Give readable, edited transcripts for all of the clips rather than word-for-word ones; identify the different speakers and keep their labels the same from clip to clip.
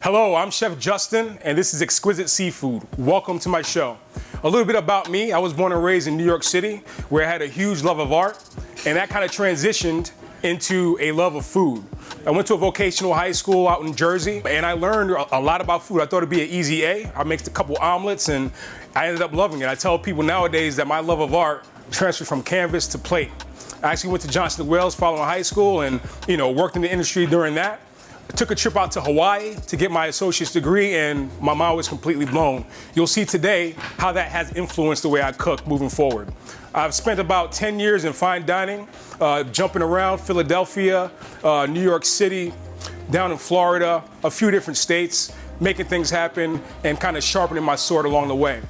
Speaker 1: Hello, I'm Chef Justin, and this is Exquisite Seafood. Welcome to my show. A little bit about me. I was born and raised in New York City, where I had a huge love of art, and that kind of transitioned into a love of food. I went to a vocational high school out in Jersey, and I learned a lot about food. I thought it'd be an easy A. I mixed a couple omelets, and I ended up loving it. I tell people nowadays that my love of art transferred from canvas to plate. I actually went to Johnson & Wales following high school and, worked in the industry during that. I took a trip out to Hawaii to get my associate's degree, and my mind was completely blown. You'll see today how that has influenced the way I cook moving forward. I've spent about 10 years in fine dining, jumping around Philadelphia, New York City, down in Florida, a few different states, making things happen and kind of sharpening my sword along the way.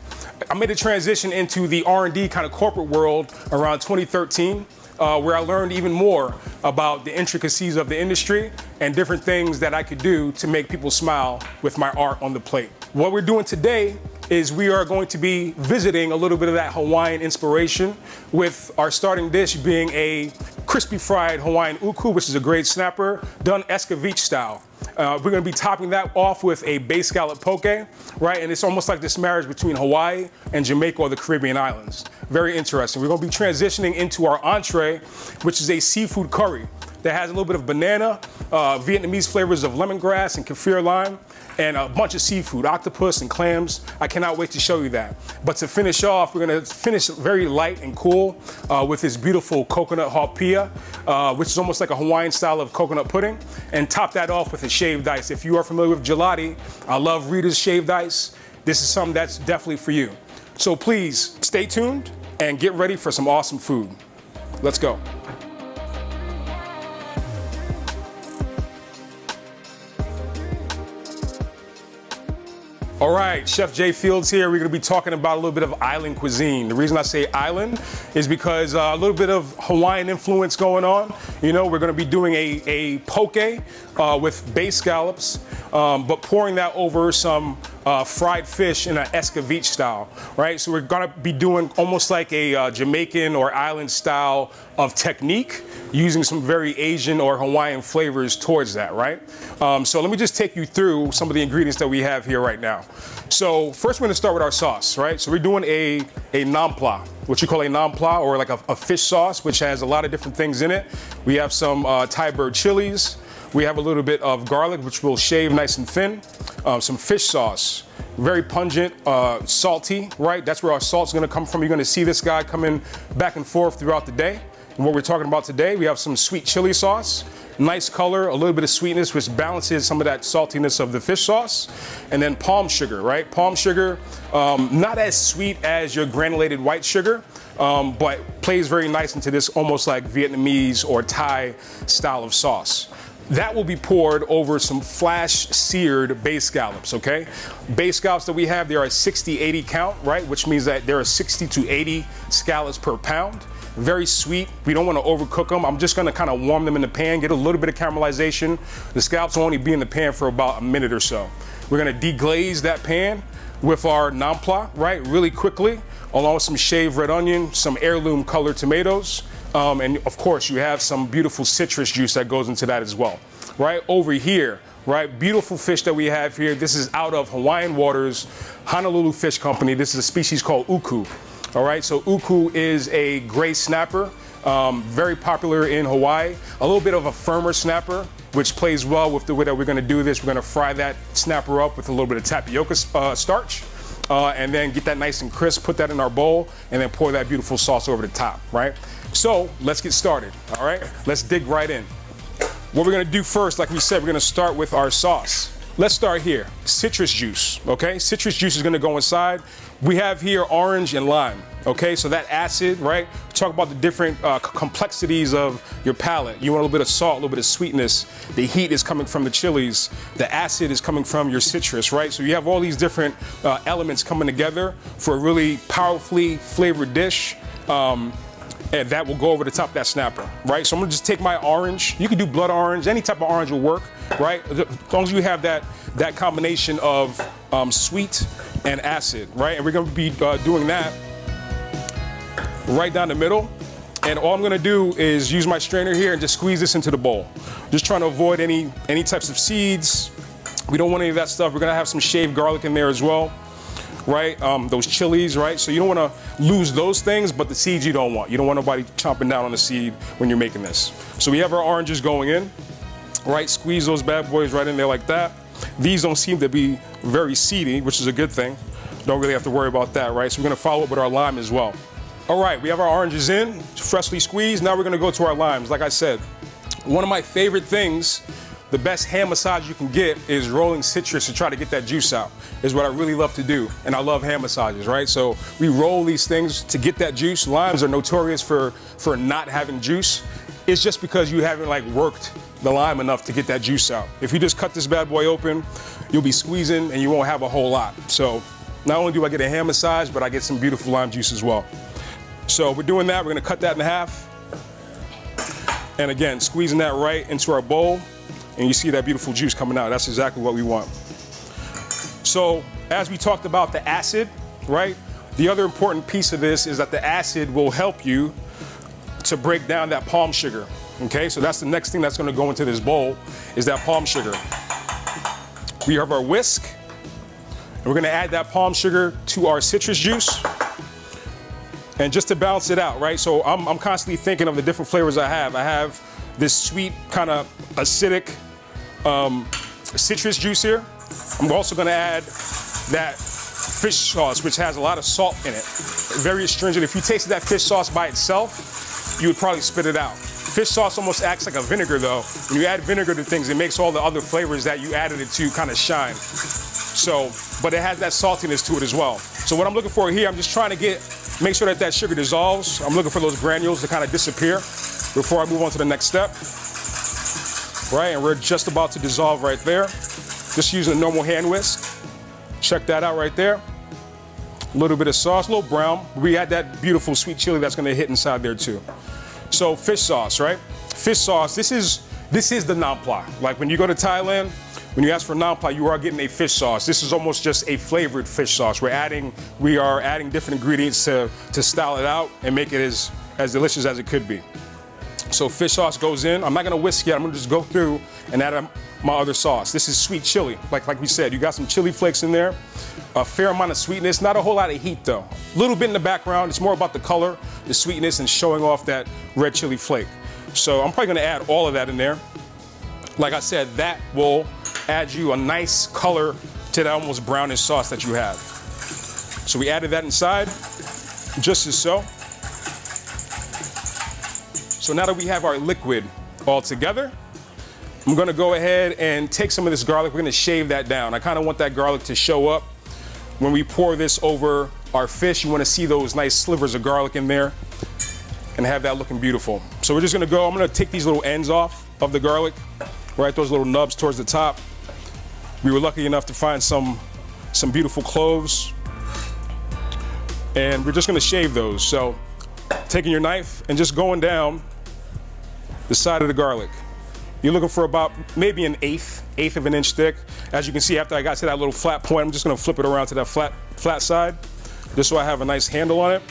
Speaker 1: I made a transition into the R&D kind of corporate world around 2013. Where I learned even more about the intricacies of the industry and different things that I could do to make people smile with my art on the plate. What we're doing today is we are going to be visiting a little bit of that Hawaiian inspiration, with our starting dish being a crispy fried Hawaiian uku, which is a great snapper, done escovitch style. We're gonna be topping that off with a bay scallop poke, right? And it's almost like this marriage between Hawaii and Jamaica or the Caribbean islands. Very interesting. We're gonna be transitioning into our entree, which is a seafood curry that has a little bit of banana, Vietnamese flavors of lemongrass and kaffir lime, and a bunch of seafood, octopus and clams. I cannot wait to show you that. But to finish off, we're gonna finish very light and cool with this beautiful coconut hapia, which is almost like a Hawaiian style of coconut pudding, and top that off with a shaved ice. If you are familiar with gelati, I love Rita's shaved ice. This is something that's definitely for you. So please stay tuned and get ready for some awesome food. Let's go. All right, Chef Jay Fields here. We're gonna be talking about a little bit of island cuisine. The reason I say island is because a little bit of Hawaiian influence going on. We're gonna be doing a poke with bay scallops, but pouring that over some fried fish in an escovitch style, right? So we're gonna be doing almost like a Jamaican or island style of technique, using some very Asian or Hawaiian flavors towards that, right? So let me just take you through some of the ingredients that we have here right now. So first we're gonna start with our sauce, right? So we're doing a nampla, what you call a nampla, or like a fish sauce, which has a lot of different things in it. We have some Thai bird chilies. We have a little bit of garlic, which we'll shave nice and thin. Some fish sauce, very pungent, salty, right? That's where our salt's gonna come from. You're gonna see this guy coming back and forth throughout the day. And what we're talking about today, we have some sweet chili sauce, nice color, a little bit of sweetness, which balances some of that saltiness of the fish sauce. And then palm sugar, right? Palm sugar, not as sweet as your granulated white sugar, but plays very nice into this almost like Vietnamese or Thai style of sauce. That will be poured over some flash seared bay scallops, okay? Bay scallops that we have, they are a 60-80 count, right? Which means that there are 60 to 80 scallops per pound. Very sweet. We don't want to overcook them. I'm just going to kind of warm them in the pan, get a little bit of caramelization. The scallops will only be in the pan for about a minute or so. We're going to deglaze that pan with our nampla, right, really quickly, along with some shaved red onion, some heirloom colored tomatoes, and of course you have some beautiful citrus juice that goes into that as well. Right over here, right, beautiful fish that we have here. This is out of Hawaiian waters, Honolulu Fish Company. This is a species called uku. All right, so uku is a gray snapper, very popular in Hawaii. A little bit of a firmer snapper, which plays well with the way that we're gonna do this. We're gonna fry that snapper up with a little bit of tapioca starch, and then get that nice and crisp, put that in our bowl, and then pour that beautiful sauce over the top, right? So let's get started, all right? Let's dig right in. What we're gonna do first, like we said, we're gonna start with our sauce. Let's start here, citrus juice, okay? Citrus juice is gonna go inside. We have here orange and lime, okay? So that acid, right? Talk about the different complexities of your palate. You want a little bit of salt, a little bit of sweetness. The heat is coming from the chilies. The acid is coming from your citrus, right? So you have all these different elements coming together for a really powerfully flavored dish. And that will go over the top of that snapper, right? So I'm gonna just take my orange. You can do blood orange, any type of orange will work, right? As long as you have that combination of sweet and acid, right? And we're gonna be doing that right down the middle. And all I'm gonna do is use my strainer here and just squeeze this into the bowl. Just trying to avoid any types of seeds, We don't want any of that stuff. We're gonna have some shaved garlic in there as well, right? Those chilies, right? So you don't wanna lose those things, but the seeds you don't want. You don't want nobody chomping down on the seed when you're making this. So we have our oranges going in, right? Squeeze those bad boys right in there like that. These don't seem to be very seedy, which is a good thing. Don't really have to worry about that, right? So we're gonna follow up with our lime as well. All right, we have our oranges in, freshly squeezed. Now we're gonna go to our limes. Like I said, one of my favorite things, the best hand massage you can get is rolling citrus to try to get that juice out, is what I really love to do. And I love hand massages, right? So we roll these things to get that juice. Limes are notorious for not having juice. It's just because you haven't like worked the lime enough to get that juice out. If you just cut this bad boy open, you'll be squeezing and you won't have a whole lot. So not only do I get a hand massage, but I get some beautiful lime juice as well. So we're doing that, we're gonna cut that in half. And again, squeezing that right into our bowl, and you see that beautiful juice coming out. That's exactly what we want. So as we talked about the acid, right? The other important piece of this is that the acid will help you to break down that palm sugar, okay? So that's the next thing that's gonna go into this bowl is that palm sugar. We have our whisk, and we're gonna add that palm sugar to our citrus juice. And just to balance it out, right? So I'm constantly thinking of the different flavors I have. I have this sweet, kind of acidic citrus juice here. I'm also gonna add that fish sauce, which has a lot of salt in it. Very astringent. If you tasted that fish sauce by itself, you would probably spit it out. Fish sauce almost acts like a vinegar though. When you add vinegar to things, it makes all the other flavors that you added it to kind of shine. So, but it has that saltiness to it as well. So what I'm looking for here, I'm just trying to make sure that that sugar dissolves. I'm looking for those granules to kind of disappear before I move on to the next step. Right, and we're just about to dissolve right there. Just using a normal hand whisk. Check that out right there. A little bit of sauce, a little brown. We add that beautiful sweet chili that's gonna hit inside there too. So fish sauce, right? Fish sauce, this is the naan pla. Like when you go to Thailand, when you ask for naan pla, you are getting a fish sauce. This is almost just a flavored fish sauce. We are adding different ingredients to style it out and make it as delicious as it could be. So fish sauce goes in. I'm not gonna whisk yet. I'm gonna just go through and add my other sauce. This is sweet chili. Like we said, you got some chili flakes in there, a fair amount of sweetness, not a whole lot of heat though. A little bit in the background. It's more about the color, the sweetness, and showing off that red chili flake. So I'm probably gonna add all of that in there. Like I said, that will add you a nice color to that almost brownish sauce that you have. So we added that inside, just as so. So now that we have our liquid all together, I'm gonna go ahead and take some of this garlic. We're gonna shave that down. I kind of want that garlic to show up. When we pour this over our fish, you wanna see those nice slivers of garlic in there and have that looking beautiful. So we're just gonna I'm gonna take these little ends off of the garlic, right? Those little nubs towards the top. We were lucky enough to find some beautiful cloves, and we're just gonna shave those. So taking your knife and just going down the side of the garlic. You're looking for about maybe an eighth of an inch thick. As you can see, after I got to that little flat point, I'm just gonna flip it around to that flat side, just so I have a nice handle on it.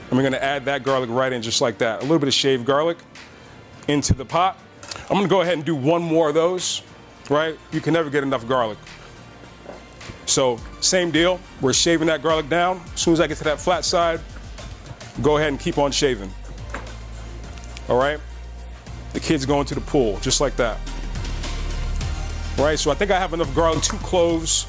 Speaker 1: And we're gonna add that garlic right in just like that. A little bit of shaved garlic into the pot. I'm gonna go ahead and do one more of those, right? You can never get enough garlic. So same deal, we're shaving that garlic down. As soon as I get to that flat side, go ahead and keep on shaving. All right? The kid's going to the pool, just like that. Right, so I think I have enough garlic, 2 cloves,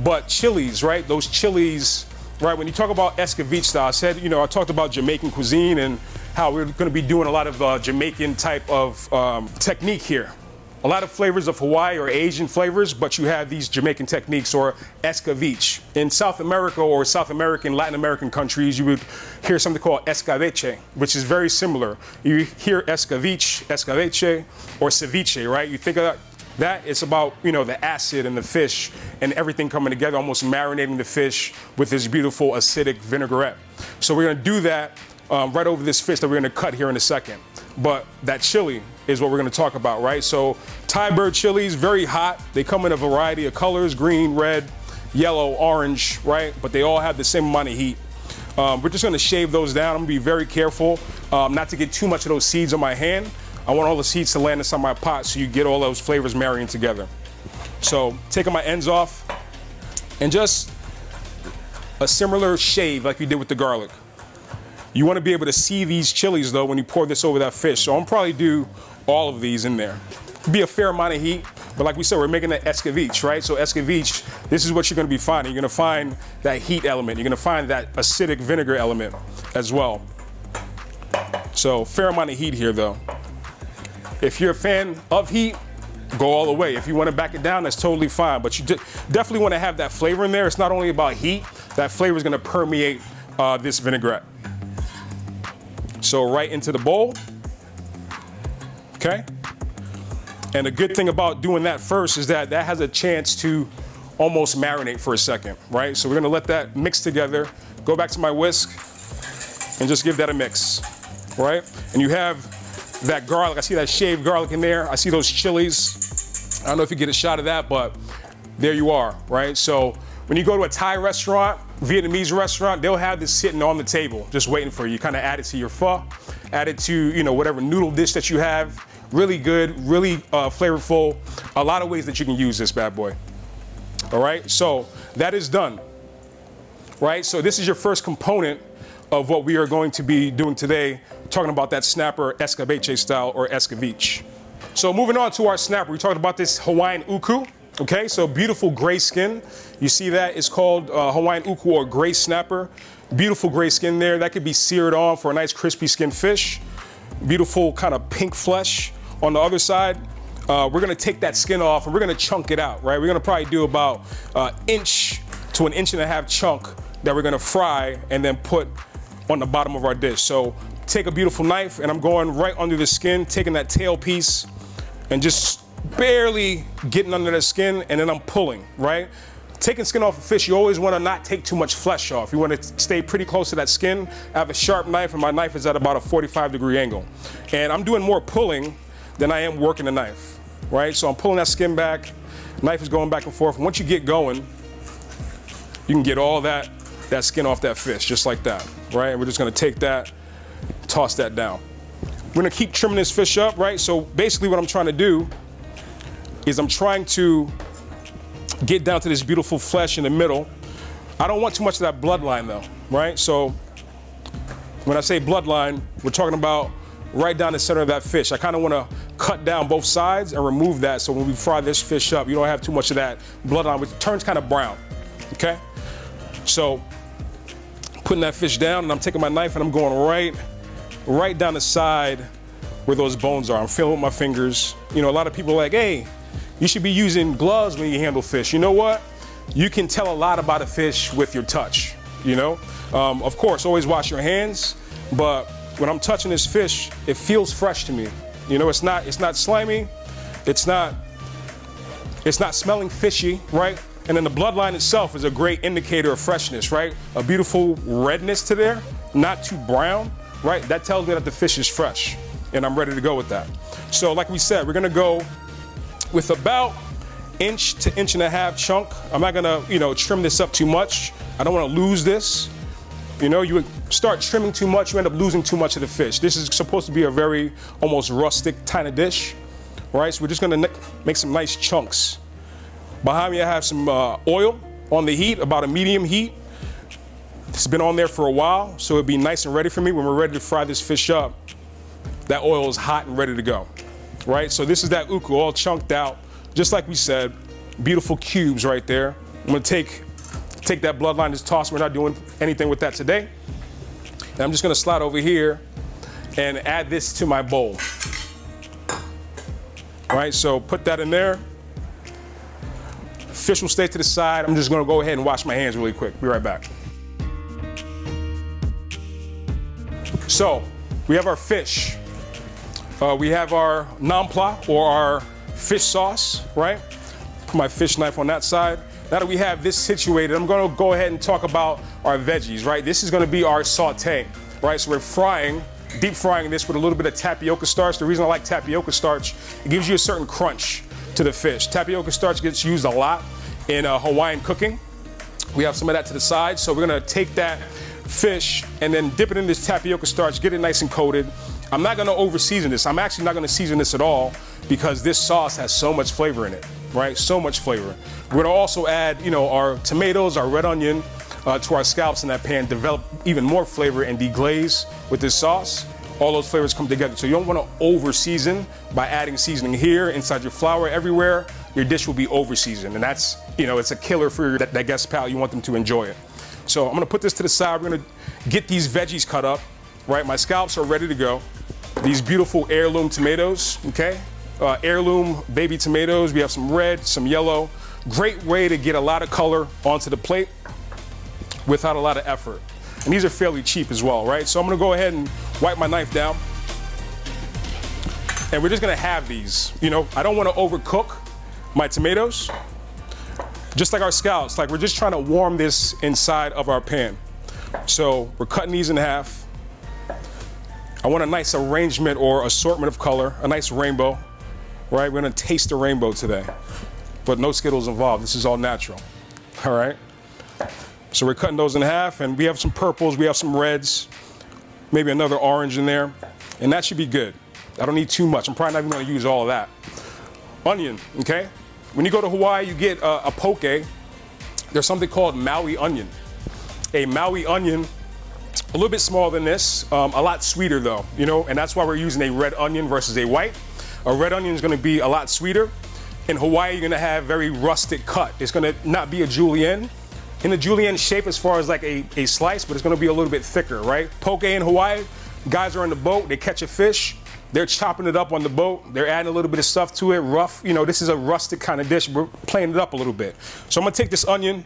Speaker 1: but chilies, right? Those chilies, right? When you talk about escovitch style, I talked about Jamaican cuisine and how we're gonna be doing a lot of Jamaican type of technique here. A lot of flavors of Hawaii or Asian flavors, but you have these Jamaican techniques or escovitch. In South America or South American, Latin American countries, you would hear something called escabeche, which is very similar. You hear escabeche, or ceviche, right? You think of that, it's about, the acid and the fish and everything coming together, almost marinating the fish with this beautiful acidic vinaigrette. So we're gonna do that right over this fish that we're gonna cut here in a second. But that chili is what we're gonna talk about, right? So Thai bird chilies, very hot. They come in a variety of colors, green, red, yellow, orange, right? But they all have the same amount of heat. We're just gonna shave those down. I'm gonna be very careful not to get too much of those seeds on my hand. I want all the heats to land inside my pot so you get all those flavors marrying together. So taking my ends off and just a similar shave like you did with the garlic. You want to be able to see these chilies though when you pour this over that fish. So I'm probably do all of these in there. Be a fair amount of heat, but like we said, we're making an escabeche, right? So escabeche, this is what you're gonna be finding. You're gonna find that heat element. You're gonna find that acidic vinegar element as well. So fair amount of heat here though. If you're a fan of heat, go all the way. If you wanna back it down, that's totally fine. But you definitely wanna have that flavor in there. It's not only about heat, that flavor is gonna permeate this vinaigrette. So right into the bowl, okay? And the good thing about doing that first is that that has a chance to almost marinate for a second, right? So we're gonna let that mix together, go back to my whisk, and just give that a mix, right? And you have that garlic, I see that shaved garlic in there, I see those chilies. I don't know if you get a shot of that, but there you are, right? So when you go to a Thai restaurant, Vietnamese restaurant, they'll have this sitting on the table, just waiting for you. You kind of add it to your pho, add it to, you know, whatever noodle dish that you have. Really good, really flavorful. A lot of ways that you can use this bad boy. All right, so that is done, right? So this is your first component of what we are going to be doing today, talking about that snapper escabeche style or escabeche. So moving on to our snapper, we talked about this Hawaiian uku. Okay, so beautiful gray skin. You see that? It's called Hawaiian uku or gray snapper. Beautiful gray skin there. That could be seared on for a nice crispy skinned fish. Beautiful kind of pink flesh. On the other side, we're gonna take that skin off and we're gonna chunk it out, right? We're gonna probably do about inch to an inch and a half chunk that we're gonna fry and then put on the bottom of our dish. So take a beautiful knife and I'm going right under the skin, taking that tail piece and just barely getting under the skin, and then I'm pulling, right? Taking skin off a fish, you always wanna not take too much flesh off. You wanna stay pretty close to that skin. I have a sharp knife and my knife is at about a 45-degree angle. And I'm doing more pulling than I am working the knife, right? So I'm pulling that skin back, knife is going back and forth. Once you get going, you can get all that skin off that fish, just like that, right? And we're just gonna take that, toss that down. We're gonna keep trimming this fish up, right? So basically what I'm trying to do is I'm trying to get down to this beautiful flesh in the middle. I don't want too much of that bloodline though, right? So when I say bloodline, we're talking about right down the center of that fish. I kind of want to cut down both sides and remove that so when we fry this fish up, you don't have too much of that bloodline, which turns kind of brown, okay? So putting that fish down and I'm taking my knife and I'm going right down the side where those bones are. I'm feeling with my fingers. You know, a lot of people are like, hey, you should be using gloves when you handle fish. You know what? You can tell a lot about a fish with your touch, you know? Of course, always wash your hands, but when I'm touching this fish, it feels fresh to me. You know, it's not slimy, it's not smelling fishy, right? And then the bloodline itself is a great indicator of freshness, right? A beautiful redness to there, not too brown, right? That tells me that the fish is fresh and I'm ready to go with that. So like we said, we're gonna go with about inch to inch and a half chunk. I'm not gonna, you know, trim this up too much. I don't wanna lose this. You know, you would start trimming too much, you end up losing too much of the fish. This is supposed to be a very almost rustic kind of dish, right? So we're just gonna make some nice chunks. Behind me I have some oil on the heat, about a medium heat. It's been on there for a while, so it'll be nice and ready for me. When we're ready to fry this fish up, that oil is hot and ready to go, right? So this is that uku all chunked out, just like we said, beautiful cubes right there. I'm gonna take that bloodline, just toss. We're not doing anything with that today. And I'm just gonna slide over here and add this to my bowl. All right, so put that in there. Fish will stay to the side. I'm just gonna go ahead and wash my hands really quick. Be right back. So we have our fish. We have our nampla or our fish sauce, right? Put my fish knife on that side. Now that we have this situated, I'm gonna go ahead and talk about our veggies, right? This is gonna be our saute, right? So we're deep frying this with a little bit of tapioca starch. The reason I like tapioca starch, it gives you a certain crunch to the fish. Tapioca starch gets used a lot in Hawaiian cooking. We have some of that to the side. So we're gonna take that fish and then dip it in this tapioca starch, get it nice and coated. I'm not gonna over season this. I'm actually not gonna season this at all because this sauce has so much flavor in it, right? So much flavor. We're gonna also add, our tomatoes, our red onion to our scallops in that pan, develop even more flavor and deglaze with this sauce. All those flavors come together. So you don't wanna over season by adding seasoning here, inside your flour, everywhere. Your dish will be over seasoned, and that's, it's a killer for that guest palate. You want them to enjoy it. So I'm gonna put this to the side. We're gonna get these veggies cut up, right? My scallops are ready to go. These beautiful heirloom tomatoes, okay? Heirloom baby tomatoes. We have some red, some yellow. Great way to get a lot of color onto the plate without a lot of effort. And these are fairly cheap as well, right? So I'm gonna go ahead and wipe my knife down. And we're just gonna have these. I don't wanna overcook my tomatoes. Just like our scallops, like we're just trying to warm this inside of our pan. So we're cutting these in half. I want a nice arrangement or assortment of color, a nice rainbow, right? We're gonna taste the rainbow today, but no Skittles involved. This is all natural, all right? So we're cutting those in half, and we have some purples, we have some reds, maybe another orange in there, and that should be good. I don't need too much. I'm probably not even gonna use all of that. Onion, okay? When you go to Hawaii, you get a poke. There's something called Maui onion. A Maui onion, a little bit smaller than this, a lot sweeter though, and that's why we're using a red onion versus a white. A red onion is gonna be a lot sweeter. In Hawaii, you're gonna have very rustic cut. It's gonna not be a julienne. In the julienne shape as far as like a slice, but it's gonna be a little bit thicker, right? Poke in Hawaii, guys are on the boat, they catch a fish, they're chopping it up on the boat. They're adding a little bit of stuff to it, rough. This is a rustic kind of dish. We're playing it up a little bit. So I'm gonna take this onion,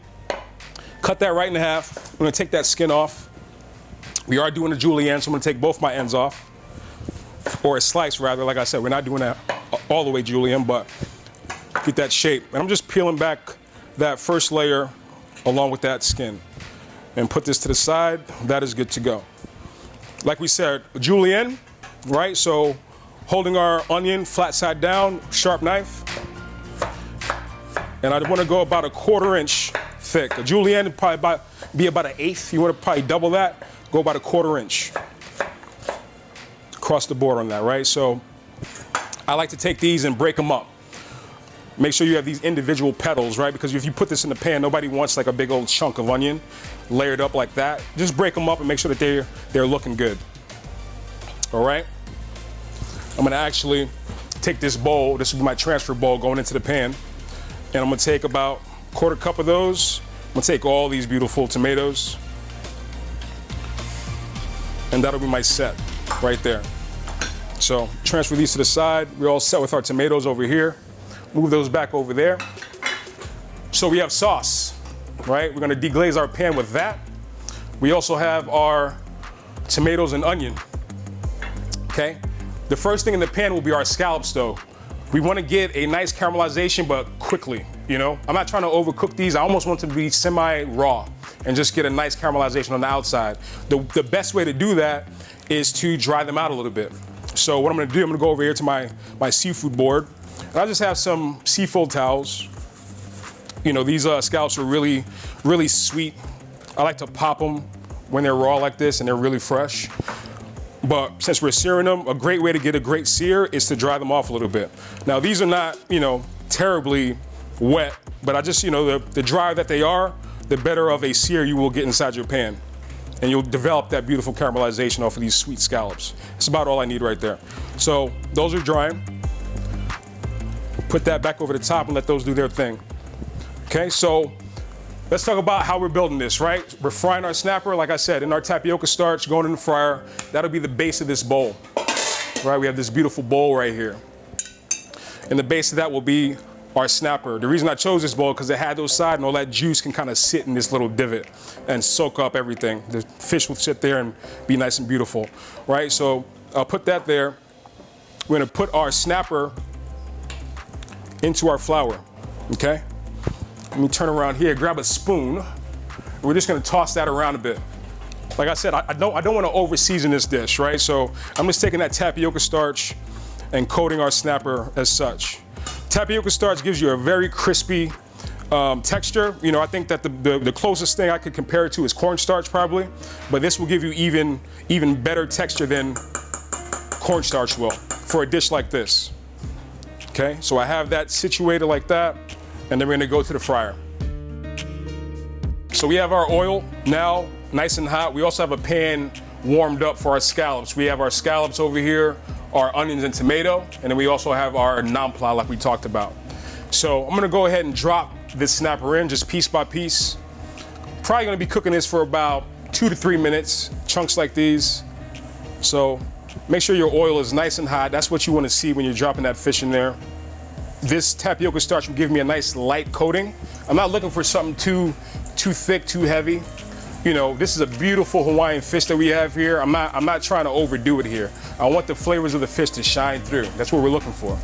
Speaker 1: cut that right in half. I'm gonna take that skin off. We are doing a julienne, so I'm gonna take both my ends off. Or a slice rather, like I said, we're not doing that all the way julienne, but get that shape. And I'm just peeling back that first layer along with that skin. And put this to the side, that is good to go. Like we said, julienne, right? So holding our onion flat side down, sharp knife. And I want to go about a 1/4 inch thick. A julienne would probably be about 1/8. You want to probably double that, go about a 1/4 inch. Across the board on that, right? So I like to take these and break them up. Make sure you have these individual petals, right? Because if you put this in the pan, nobody wants like a big old chunk of onion layered up like that. Just break them up and make sure that they're looking good. All right? I'm gonna actually take this bowl, this is my transfer bowl going into the pan, and I'm gonna take about 1/4 cup of those. I'm gonna take all these beautiful tomatoes, and that'll be my set right there. So transfer these to the side. We're all set with our tomatoes over here. Move those back over there. So we have sauce, right? We're gonna deglaze our pan with that. We also have our tomatoes and onion, okay? The first thing in the pan will be our scallops though. We wanna get a nice caramelization, but quickly, I'm not trying to overcook these. I almost want them to be semi-raw and just get a nice caramelization on the outside. The best way to do that is to dry them out a little bit. So what I'm gonna do, I'm gonna go over here to my seafood board, and I just have some seafood towels. These scallops are really, really sweet. I like to pop them when they're raw like this and they're really fresh. But since we're searing them, a great way to get a great sear is to dry them off a little bit. Now these are not, terribly wet, but I just, the drier that they are, the better of a sear you will get inside your pan. And you'll develop that beautiful caramelization off of these sweet scallops. That's about all I need right there. So those are drying. Put that back over the top and let those do their thing. Okay, so let's talk about how we're building this, right? We're frying our snapper, like I said, in our tapioca starch, going in the fryer. That'll be the base of this bowl, right? We have this beautiful bowl right here. And the base of that will be our snapper. The reason I chose this bowl because it had those sides and all that juice can kind of sit in this little divot and soak up everything. The fish will sit there and be nice and beautiful, right? So I'll put that there. We're gonna put our snapper into our flour, okay? Let me turn around here, grab a spoon. We're just gonna toss that around a bit. Like I said, I don't wanna over season this dish, right? So I'm just taking that tapioca starch and coating our snapper as such. Tapioca starch gives you a very crispy texture. I think that the closest thing I could compare it to is cornstarch probably, but this will give you even better texture than cornstarch will for a dish like this. Okay, so I have that situated like that, and then we're gonna go to the fryer. So we have our oil now nice and hot. We also have a pan warmed up for our scallops. We have our scallops over here, our onions and tomato, and then we also have our nampla like we talked about. So I'm gonna go ahead and drop this snapper in just piece by piece. Probably gonna be cooking this for about 2 to 3 minutes, chunks like these. So make sure your oil is nice and hot. That's what you wanna see when you're dropping that fish in there. This tapioca starch will give me a nice light coating. I'm not looking for something too thick, too heavy. You know, this is a beautiful Hawaiian fish that we have here. I'm not trying to overdo it here. I want the flavors of the fish to shine through. That's what we're looking for.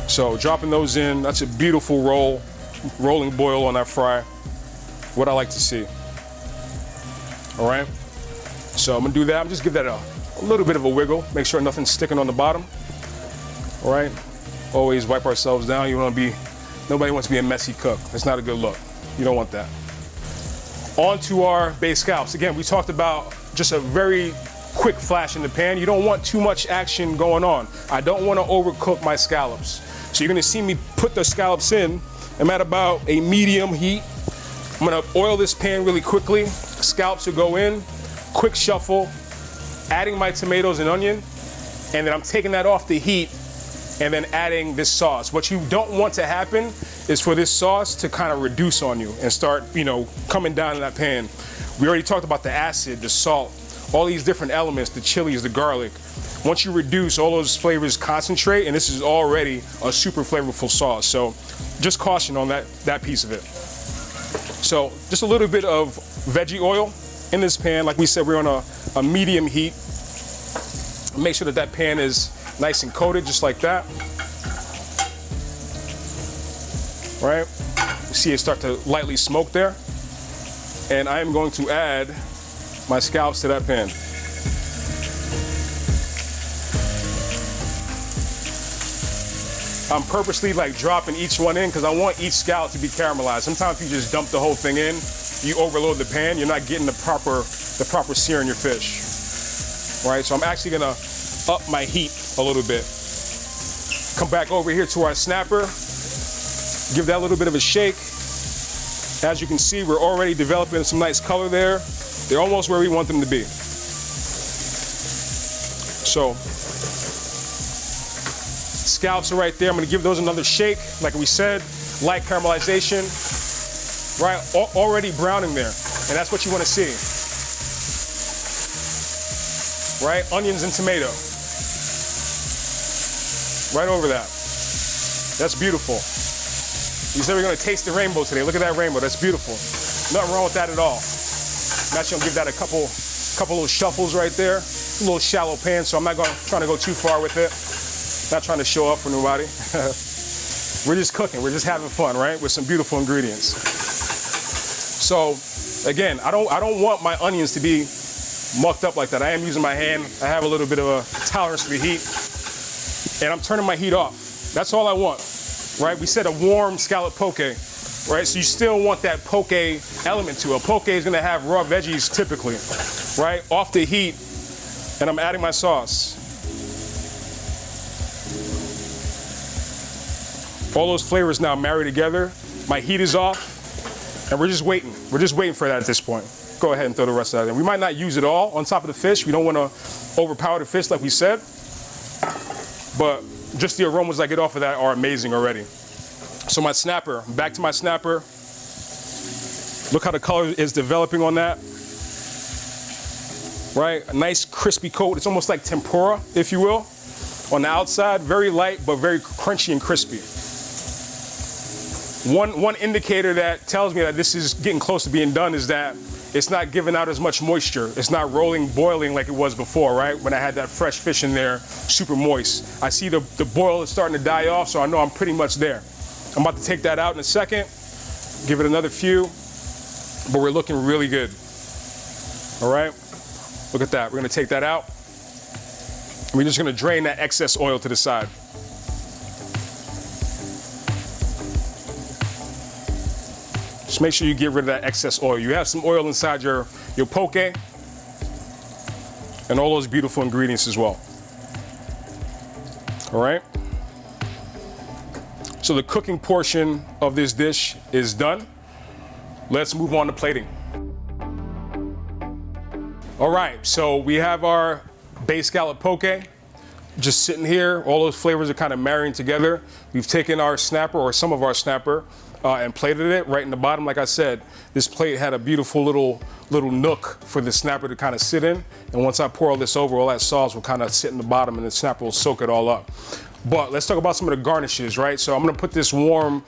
Speaker 1: So dropping those in, that's a beautiful rolling boil on that fry. What I like to see. All right. So I'm gonna do that. I'm just give that a little bit of a wiggle. Make sure nothing's sticking on the bottom. All right. Always wipe ourselves down. Nobody wants to be a messy cook. That's not a good look. You don't want that. On to our base scallops. Again, we talked about just a very quick flash in the pan. You don't want too much action going on. I don't want to overcook my scallops. So you're gonna see me put the scallops in. I'm at about a medium heat. I'm gonna oil this pan really quickly. Scallops will go in, quick shuffle, adding my tomatoes and onion, and then I'm taking that off the heat and then adding this sauce. What you don't want to happen is for this sauce to kind of reduce on you and start, coming down in that pan. We already talked about the acid, the salt, all these different elements, the chilies, the garlic. Once you reduce, all those flavors concentrate, and this is already a super flavorful sauce. So just caution on that piece of it. So just a little bit of veggie oil in this pan. Like we said, we're on a medium heat. Make sure that pan is nice and coated, just like that. Right? You see it start to lightly smoke there. And I am going to add my scallops to that pan. I'm purposely dropping each one in because I want each scallop to be caramelized. Sometimes if you just dump the whole thing in, you overload the pan, you're not getting the proper sear in your fish. Right? So I'm actually gonna up my heat a little bit. Come back over here to our snapper. Give that a little bit of a shake. As you can see, we're already developing some nice color there. They're almost where we want them to be. So, scallops are right there. I'm gonna give those another shake. Like we said, light caramelization. Right, already browning there. And that's what you wanna see. Right, onions and tomato. Right over that. That's beautiful. You said we're gonna taste the rainbow today. Look at that rainbow, that's beautiful. Nothing wrong with that at all. I'm actually gonna give that a couple little shuffles right there. It's a little shallow pan, so I'm not trying to go too far with it. Not trying to show up for nobody. We're just cooking, we're just having fun, right? With some beautiful ingredients. So, again, I don't want my onions to be mucked up like that. I am using my hand. I have a little bit of a tolerance for the heat. And I'm turning my heat off. That's all I want, right? We said a warm scallop poke, right? So you still want that poke element to it. Poke is gonna have raw veggies typically, right? Off the heat, and I'm adding my sauce. All those flavors now marry together. My heat is off, and we're just waiting. We're just waiting for that at this point. Go ahead and throw the rest of that in. We might not use it all on top of the fish. We don't wanna overpower the fish like we said. But just the aromas I get off of that are amazing already. So my snapper, back to my snapper. Look how the color is developing on that. Right, a nice crispy coat. It's almost like tempura, if you will. On the outside, very light, but very crunchy and crispy. One indicator that tells me that this is getting close to being done is that it's not giving out as much moisture. It's not boiling like it was before, right? When I had that fresh fish in there, super moist. I see the boil is starting to die off, so I know I'm pretty much there. I'm about to take that out in a second, give it another few, but we're looking really good. All right, look at that. We're gonna take that out. We're just gonna drain that excess oil to the side. Just make sure you get rid of that excess oil. You have some oil inside your poke, and and all those beautiful ingredients as well. All right. So the cooking portion of this dish is done. Let's move on to plating. All right, so we have our base scallop poke just sitting here. All those flavors are kind of marrying together. We've taken our snapper, or some of our snapper, and plated it right in the bottom. Like I said, this plate had a beautiful little nook for the snapper to kind of sit in. And once I pour all this over, all that sauce will kind of sit in the bottom and the snapper will soak it all up. But let's talk about some of the garnishes, right? So I'm gonna put this warm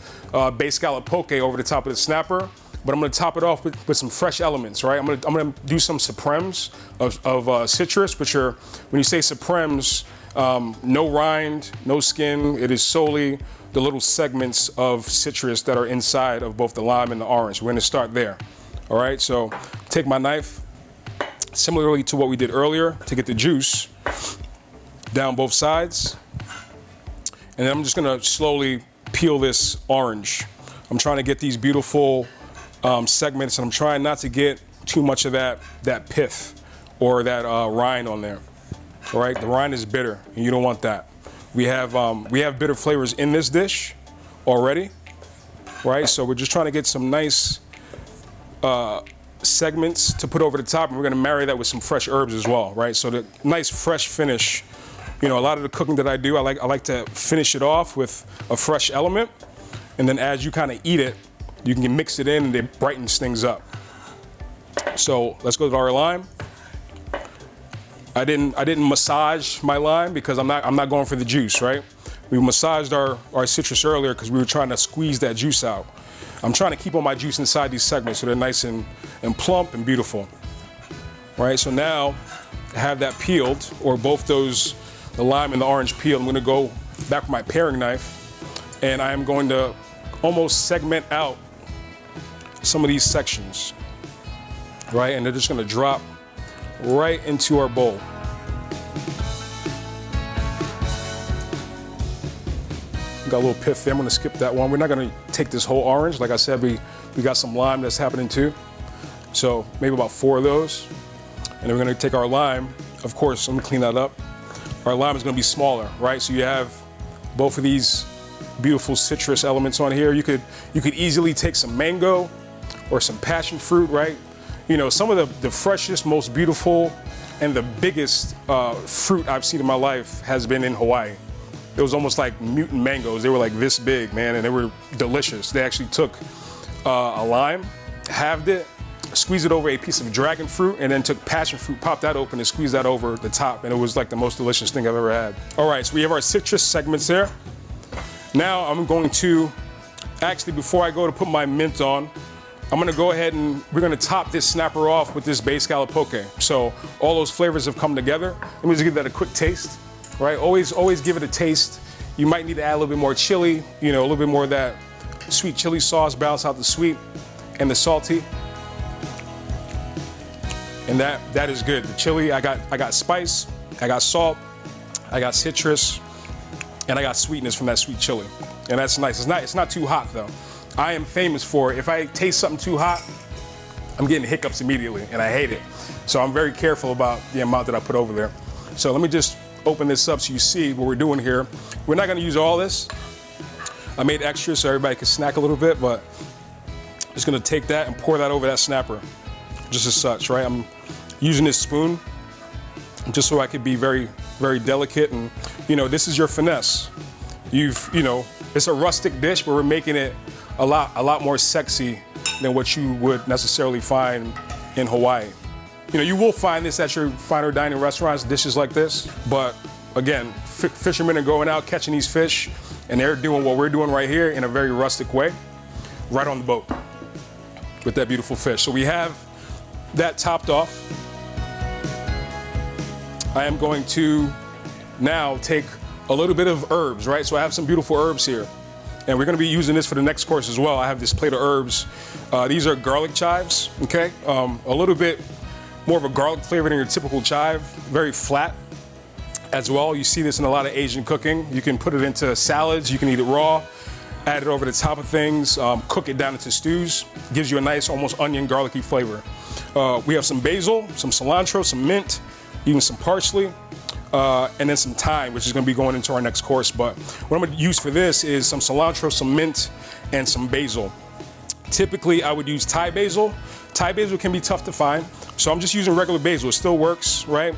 Speaker 1: base scallop poke over the top of the snapper, but I'm gonna top it off with some fresh elements, right? I'm gonna do some supremes of citrus, which are, when you say supremes, no rind, no skin. It is solely the little segments of citrus that are inside of both the lime and the orange. We're gonna start there, all right? So take my knife, similarly to what we did earlier, to get the juice down both sides. And then I'm just gonna slowly peel this orange. I'm trying to get these beautiful segments, and I'm trying not to get too much of that pith or that rind on there. All right, the rind is bitter, and you don't want that. We have bitter flavors in this dish already, right? So we're just trying to get some nice segments to put over the top, and we're gonna marry that with some fresh herbs as well, right? So the nice fresh finish. You know, a lot of the cooking that I do, I like to finish it off with a fresh element, and then as you kind of eat it, you can mix it in and it brightens things up. So let's go to our lime. I didn't massage my lime because I'm not going for the juice, right? We massaged our citrus earlier because we were trying to squeeze that juice out. I'm trying to keep all my juice inside these segments so they're nice and plump and beautiful. Right, so now I have that peeled, or both those, the lime and the orange peeled. I'm gonna go back with my paring knife, and I am going to almost segment out some of these sections, right? And they're just gonna drop right into our bowl. Got a little pith there, I'm gonna skip that one. We're not gonna take this whole orange. Like I said, we got some lime that's happening too. So maybe about 4 of those. And then we're gonna take our lime. Of course, let me clean that up. Our lime is gonna be smaller, right? So you have both of these beautiful citrus elements on here. You could easily take some mango or some passion fruit, right? You know, some of the freshest, most beautiful, and the biggest fruit I've seen in my life has been in Hawaii. It was almost like mutant mangoes. They were like this big, man, and they were delicious. They actually took a lime, halved it, squeezed it over a piece of dragon fruit, and then took passion fruit, popped that open, and squeezed that over the top, and it was like the most delicious thing I've ever had. All right, so we have our citrus segments there. Now I'm going to, actually before I go to put my mint on, I'm gonna go ahead and we're gonna top this snapper off with this base scallop poke. So all those flavors have come together. Let me just give that a quick taste, right? Always give it a taste. You might need to add a little bit more chili, you know, a little bit more of that sweet chili sauce, balance out the sweet and the salty. And that is good. The chili, I got spice, I got salt, I got citrus, and I got sweetness from that sweet chili. And that's nice. It's not too hot though. I am famous for, if I taste something too hot, I'm getting hiccups immediately, and I hate it. So I'm very careful about the amount that I put over there. So let me just open this up so you see what we're doing here. We're not gonna use all this. I made extra so everybody can snack a little bit, but I'm just gonna take that and pour that over that snapper, just as such, right? I'm using this spoon just so I could be very, very delicate, and you know, this is your finesse. You know, it's a rustic dish, but we're making it a lot more sexy than what you would necessarily find in Hawaii. You know, you will find this at your finer dining restaurants, dishes like this, but again, fishermen are going out catching these fish, and they're doing what we're doing right here in a very rustic way, right on the boat with that beautiful fish. So we have that topped off. I am going to now take a little bit of herbs, right? So I have some beautiful herbs here, and we're gonna be using this for the next course as well. I have this plate of herbs. These are garlic chives, okay? A little bit more of a garlic flavor than your typical chive, very flat as well. You see this in a lot of Asian cooking. You can put it into salads, you can eat it raw, add it over the top of things, cook it down into stews. Gives you a nice, almost onion garlicky flavor. We have some basil, some cilantro, some mint, even some parsley, and then some thyme, which is gonna be going into our next course. But what I'm gonna use for this is some cilantro, some mint, and some basil. Typically, I would use Thai basil. Thai basil can be tough to find, so I'm just using regular basil. It still works, right?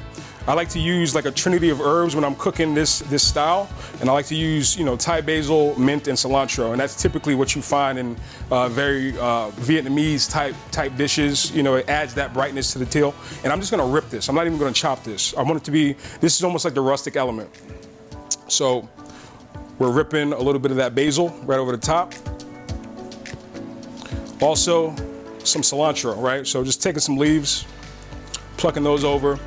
Speaker 1: I like to use like a trinity of herbs when I'm cooking this style, and I like to use, you know, Thai basil, mint, and cilantro, and that's typically what you find in very Vietnamese type dishes. You know, it adds that brightness to the teal. And I'm just gonna rip this. I'm not even gonna chop this. I want it to be, this is almost like the rustic element. So we're ripping a little bit of that basil right over the top. Also, some cilantro, right? So just taking some leaves, plucking those over.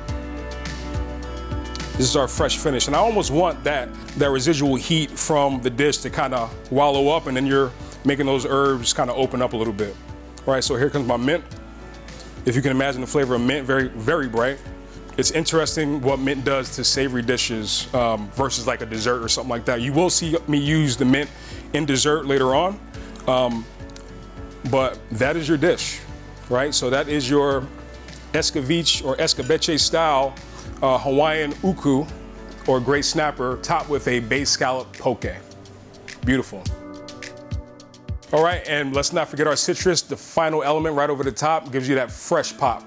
Speaker 1: This is our fresh finish. And I almost want that residual heat from the dish to kind of wallow up, and then you're making those herbs kind of open up a little bit. All right, so here comes my mint. If you can imagine the flavor of mint, very, very bright. It's interesting what mint does to savory dishes versus like a dessert or something like that. You will see me use the mint in dessert later on, but that is your dish, right? So that is your escabeche or escabeche style Hawaiian uku, or great snapper, topped with a bay scallop poke. Beautiful. All right, and let's not forget our citrus. The final element right over the top gives you that fresh pop.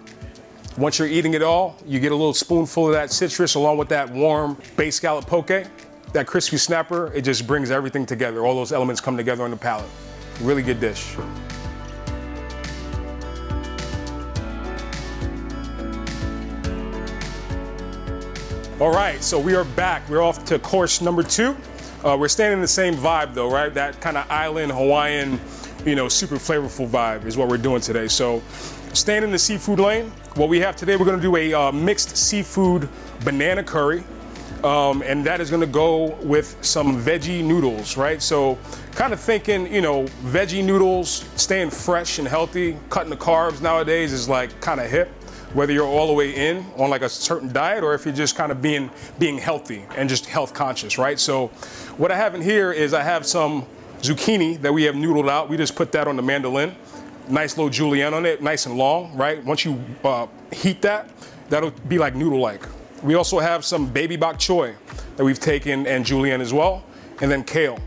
Speaker 1: Once you're eating it all, you get a little spoonful of that citrus along with that warm bay scallop poke, that crispy snapper. It just brings everything together. All those elements come together on the palate. Really good dish. All right, so we are back. We're off to course number 2. We're staying in the same vibe though, right? That kind of island Hawaiian, you know, super flavorful vibe is what we're doing today. So staying in the seafood lane, what we have today, we're gonna do a mixed seafood banana curry. And that is gonna go with some veggie noodles, right? So kind of thinking, you know, veggie noodles, staying fresh and healthy, cutting the carbs nowadays is like kind of hip. Whether you're all the way in on like a certain diet or if you're just kind of being healthy and just health conscious, right? So what I have in here is I have some zucchini that we have noodled out. We just put that on the mandolin. Nice little julienne on it, nice and long, right? Once you heat that, that'll be like noodle-like. We also have some baby bok choy that we've taken and julienne as well, and then kale,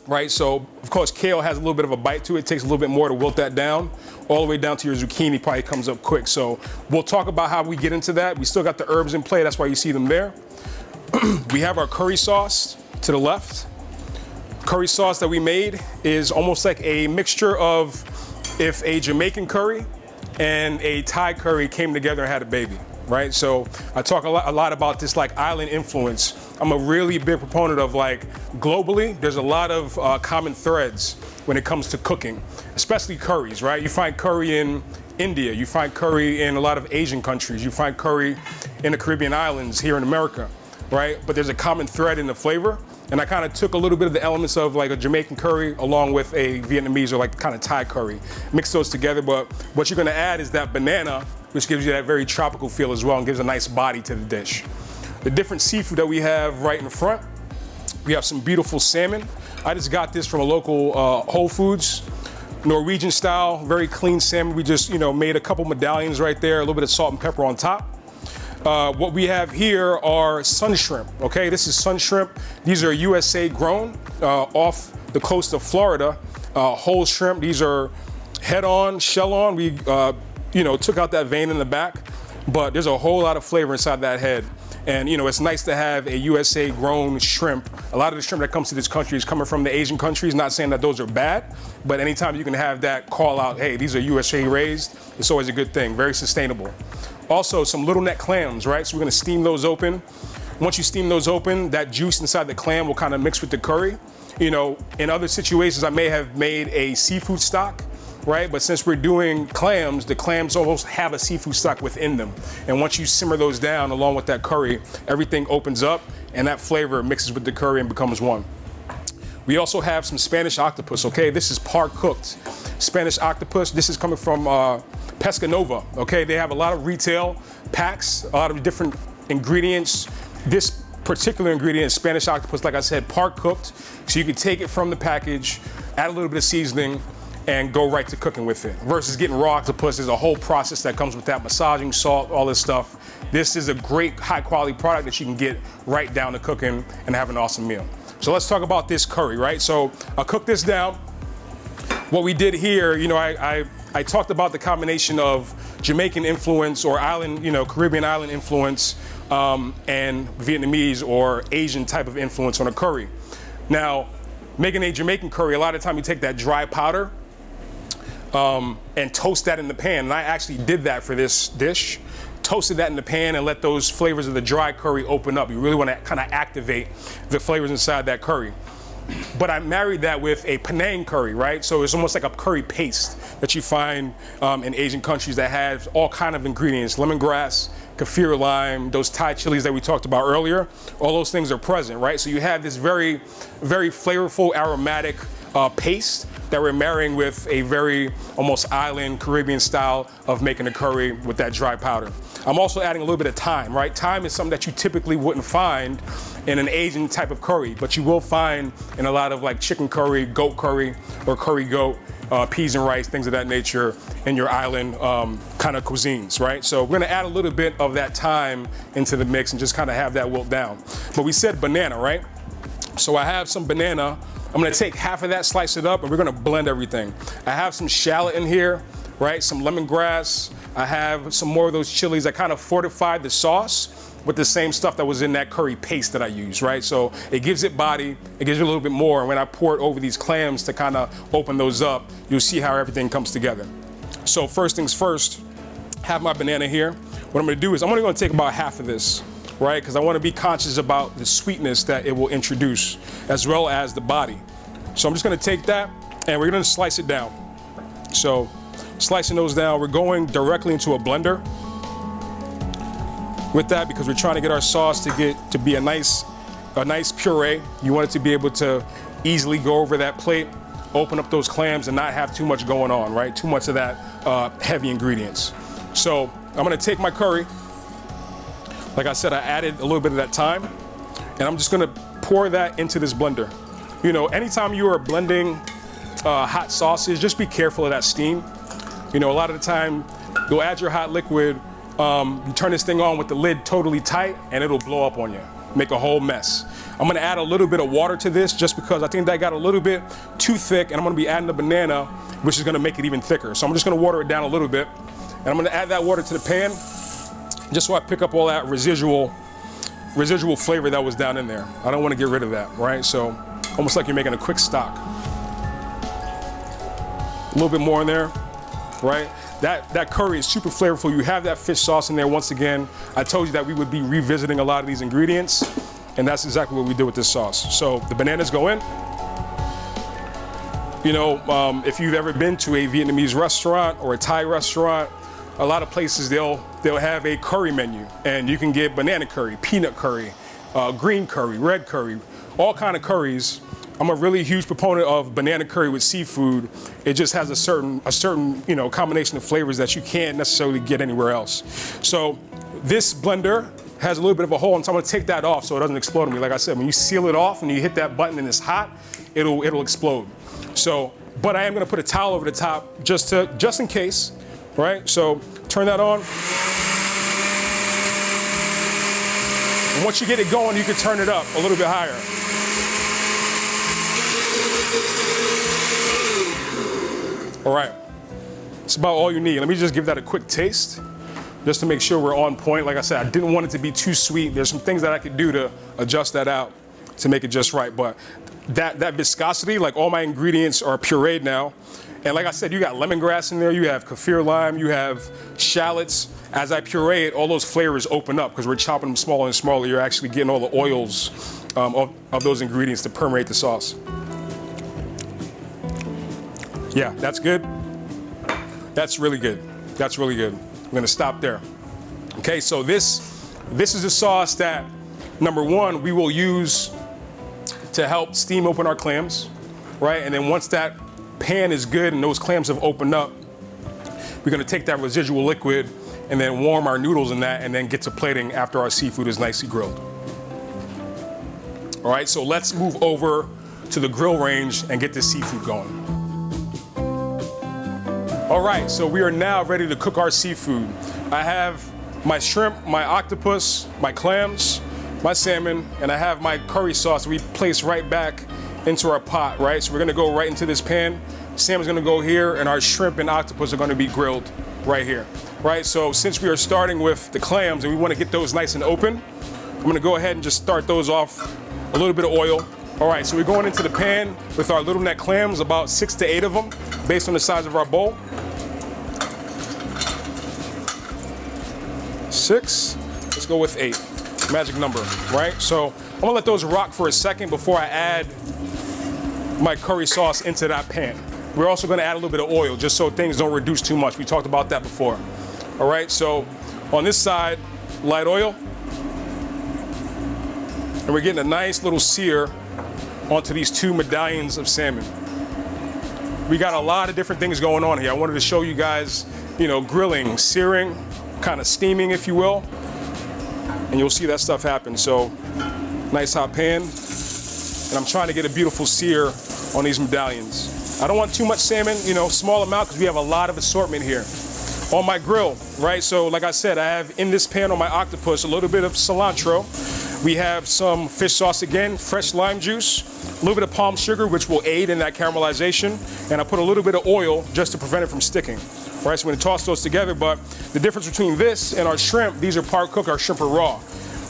Speaker 1: right? So of course kale has a little bit of a bite to it. It takes a little bit more to wilt that down. All the way down to your zucchini probably comes up quick. So we'll talk about how we get into that. We still got the herbs in play, that's why you see them there. We have our curry sauce to the left. Curry sauce that we made is almost like a mixture of if a Jamaican curry and a Thai curry came together and had a baby, right? So I talk a lot about this like island influence. I'm a really big proponent of like globally, there's a lot of common threads when it comes to cooking, especially curries, right? You find curry in India, you find curry in a lot of Asian countries, you find curry in the Caribbean islands here in America, right? But there's a common thread in the flavor. And I kind of took a little bit of the elements of like a Jamaican curry along with a Vietnamese or like kind of Thai curry, mix those together. But what you're gonna add is that banana, which gives you that very tropical feel as well and gives a nice body to the dish. The different seafood that we have right in front, we have some beautiful salmon. I just got this from a local Whole Foods, Norwegian style, very clean salmon. We just, you know, made a couple medallions right there, a little bit of salt and pepper on top. What we have here are sun shrimp, okay? This is sun shrimp. These are USA grown off the coast of Florida. Whole shrimp, these are head on, shell on. We, you know, took out that vein in the back, but there's a whole lot of flavor inside that head. And you know, it's nice to have a USA grown shrimp. A lot of the shrimp that comes to this country is coming from the Asian countries. Not saying that those are bad, but anytime you can have that call out, hey, these are USA raised, it's always a good thing, very sustainable. Also, some little neck clams, right? So we're gonna steam those open. Once you steam those open, that juice inside the clam will kind of mix with the curry. You know, in other situations, I may have made a seafood stock, right? But since we're doing clams, the clams almost have a seafood stock within them. And once you simmer those down along with that curry, everything opens up and that flavor mixes with the curry and becomes one. We also have some Spanish octopus, okay? This is par cooked Spanish octopus. This is coming from Pesca Nova, okay? They have a lot of retail packs, a lot of different ingredients. This particular ingredient is Spanish octopus, like I said, par cooked. So you can take it from the package, add a little bit of seasoning, and go right to cooking with it. Versus getting raw octopus, there's a whole process that comes with that, massaging, salt, all this stuff. This is a great high quality product that you can get right down to cooking and have an awesome meal. So let's talk about this curry, right? So I'll cook this down. What we did here, you know, I talked about the combination of Jamaican influence or island, you know, Caribbean island influence and Vietnamese or Asian type of influence on a curry. Now, making a Jamaican curry, a lot of time you take that dry powder and toast that in the pan. And I actually did that for this dish. Toasted that in the pan and let those flavors of the dry curry open up. You really want to kind of activate the flavors inside that curry. But I married that with a Penang curry, right? So it's almost like a curry paste that you find in Asian countries that have all kind of ingredients, lemongrass, kaffir lime, those Thai chilies that we talked about earlier. All those things are present, right? So you have this very, very flavorful, aromatic paste that we're marrying with a very almost island Caribbean style of making a curry with that dry powder. I'm also adding a little bit of thyme, right? Thyme is something that you typically wouldn't find in an Asian type of curry, but you will find in a lot of like chicken curry, goat curry, or curry goat, peas and rice, things of that nature in your island kind of cuisines, right? So we're gonna add a little bit of that thyme into the mix and just kind of have that wilt down. But we said banana, right? So I have some banana. I'm gonna take half of that, slice it up, and we're gonna blend everything. I have some shallot in here, right? Some lemongrass. I have some more of those chilies. I kind of fortified the sauce with the same stuff that was in that curry paste that I used, right? So it gives it body, it gives it a little bit more. And when I pour it over these clams to kind of open those up, you'll see how everything comes together. So first things first, have my banana here. What I'm gonna do is I'm only gonna take about half of this, right? Because I want to be conscious about the sweetness that it will introduce, as well as the body. So I'm just going to take that and we're going to slice it down. So slicing those down, we're going directly into a blender with that because we're trying to get our sauce to be a nice puree. You want it to be able to easily go over that plate, open up those clams and not have too much going on, right? Too much of that heavy ingredients. So I'm going to take my curry. Like I said, I added a little bit of that thyme, and I'm just gonna pour that into this blender. You know, anytime you are blending hot sauces, just be careful of that steam. You know, a lot of the time, you'll add your hot liquid, you turn this thing on with the lid totally tight, and it'll blow up on you, make a whole mess. I'm gonna add a little bit of water to this just because I think that got a little bit too thick, and I'm gonna be adding the banana, which is gonna make it even thicker. So I'm just gonna water it down a little bit, and I'm gonna add that water to the pan, just so I pick up all that residual flavor that was down in there. I don't want to get rid of that, right? So almost like you're making a quick stock. A little bit more in there, right? That curry is super flavorful. You have that fish sauce in there. Once again, I told you that we would be revisiting a lot of these ingredients, and that's exactly what we did with this sauce. So the bananas go in. You know, if you've ever been to a Vietnamese restaurant or a Thai restaurant, a lot of places they'll have a curry menu, and you can get banana curry, peanut curry, green curry, red curry, all kind of curries. I'm a really huge proponent of banana curry with seafood. It just has a certain you know combination of flavors that you can't necessarily get anywhere else. So this blender has a little bit of a hole, and so I'm gonna take that off so it doesn't explode on me. Like I said, when you seal it off and you hit that button and it's hot, it'll explode. So, but I am gonna put a towel over the top just in case. Right, so turn that on. And once you get it going, you can turn it up a little bit higher. All right, that's about all you need. Let me just give that a quick taste, just to make sure we're on point. Like I said, I didn't want it to be too sweet. There's some things that I could do to adjust that out to make it just right, but that viscosity, like all my ingredients are pureed now. And like I said, you got lemongrass in there, you have kaffir lime, you have shallots. As I puree it, all those flavors open up because we're chopping them smaller and smaller. You're actually getting all the oils of those ingredients to permeate the sauce. Yeah, that's good. That's really good. That's really good. I'm gonna stop there. Okay, so this is a sauce that, number one, we will use to help steam open our clams, right? And then once that pan is good and those clams have opened up, we're gonna take that residual liquid and then warm our noodles in that and then get to plating after our seafood is nicely grilled. All right, so let's move over to the grill range and get this seafood going. All right, so we are now ready to cook our seafood. I have my shrimp, my octopus, my clams, my salmon, and I have my curry sauce we place right back into our pot, right? So we're gonna go right into this pan. Salmon's gonna go here, and our shrimp and octopus are gonna be grilled right here, right? So since we are starting with the clams and we wanna get those nice and open, I'm gonna go ahead and just start those off, a little bit of oil. All right, so we're going into the pan with our little neck clams, about 6 to 8 of them, based on the size of our bowl. 6, let's go with 8, magic number, right? So I'm gonna let those rock for a second before I add my curry sauce into that pan. We're also gonna add a little bit of oil just so things don't reduce too much. We talked about that before. All right, so on this side, light oil, and we're getting a nice little sear onto these 2 medallions of salmon. We got a lot of different things going on here. I wanted to show you guys, grilling, searing, kind of steaming, if you will, and you'll see that stuff happen. So, nice hot pan, and I'm trying to get a beautiful sear on these medallions. I don't want too much salmon, small amount, because we have a lot of assortment here. On my grill, right, so like I said, I have in this pan on my octopus a little bit of cilantro. We have some fish sauce again, fresh lime juice, a little bit of palm sugar, which will aid in that caramelization, and I put a little bit of oil just to prevent it from sticking. All right, so we're gonna toss those together, but the difference between this and our shrimp, these are part cooked, our shrimp are raw.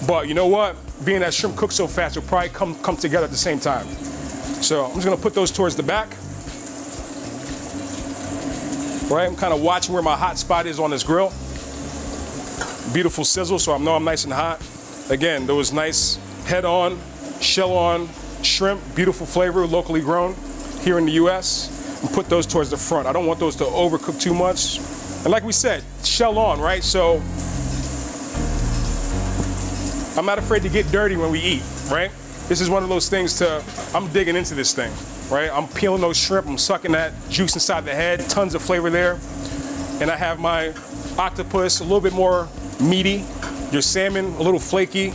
Speaker 1: But you know what? Being that shrimp cooks so fast, it'll probably come together at the same time. So I'm just gonna put those towards the back. Right, I'm kind of watching where my hot spot is on this grill. Beautiful sizzle, so I know I'm nice and hot. Again, those nice head-on, shell-on shrimp, beautiful flavor, locally grown here in the US. And put those towards the front. I don't want those to overcook too much. And like we said, shell-on, right? So I'm not afraid to get dirty when we eat, right? This is one of those things I'm digging into this thing, right? I'm peeling those shrimp, I'm sucking that juice inside the head, tons of flavor there. And I have my octopus, a little bit more meaty, your salmon, a little flaky,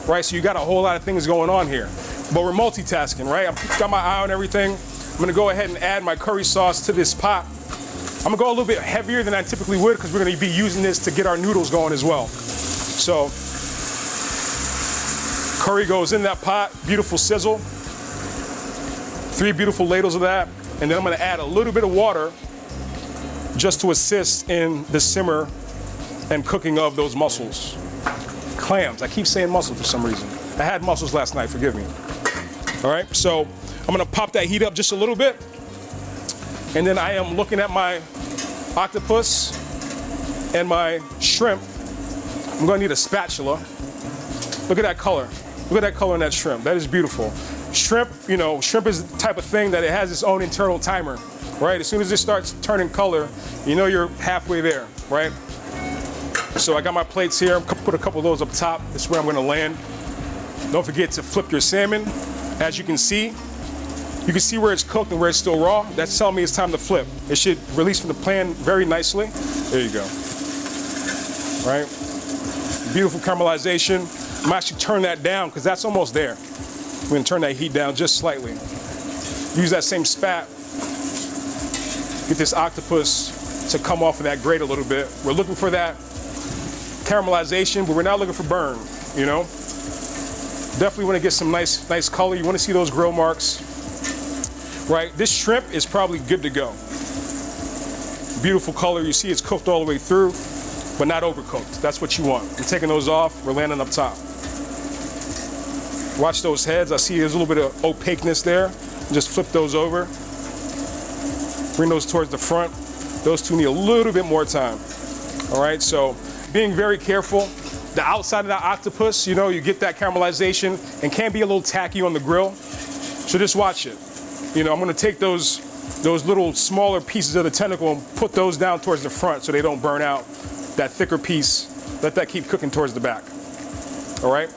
Speaker 1: right? So you got a whole lot of things going on here. But we're multitasking, right? I've got my eye on everything. I'm gonna go ahead and add my curry sauce to this pot. I'm gonna go a little bit heavier than I typically would because we're gonna be using this to get our noodles going as well. So, curry goes in that pot, beautiful sizzle. 3 beautiful ladles of that. And then I'm gonna add a little bit of water just to assist in the simmer and cooking of those mussels. Clams, I keep saying mussels for some reason. I had mussels last night, forgive me. All right, so I'm gonna pop that heat up just a little bit. And then I am looking at my octopus and my shrimp. I'm gonna need a spatula. Look at that color. Look at that color in that shrimp. That is beautiful. Shrimp, shrimp is the type of thing that it has its own internal timer, right? As soon as it starts turning color, you're halfway there, right? So I got my plates here. Put a couple of those up top. This is where I'm gonna land. Don't forget to flip your salmon. As you can see where it's cooked and where it's still raw. That's telling me it's time to flip. It should release from the pan very nicely. There you go. Right? Beautiful caramelization. I'm gonna actually turn that down because that's almost there. I'm gonna turn that heat down just slightly. Use that same spat. Get this octopus to come off of that grate a little bit. We're looking for that caramelization, but we're not looking for burn, Definitely want to get some nice color. You want to see those grill marks, right? This shrimp is probably good to go. Beautiful color. You see it's cooked all the way through, but not overcooked. That's what you want. I'm taking those off. We're landing up top. Watch those heads. I see there's a little bit of opaqueness there. Just flip those over. Bring those towards the front. Those two need a little bit more time. All right, so being very careful. The outside of that octopus, you get that caramelization and can be a little tacky on the grill. So just watch it. I'm gonna take those little smaller pieces of the tentacle and put those down towards the front so they don't burn out. That thicker piece, let that keep cooking towards the back. All right,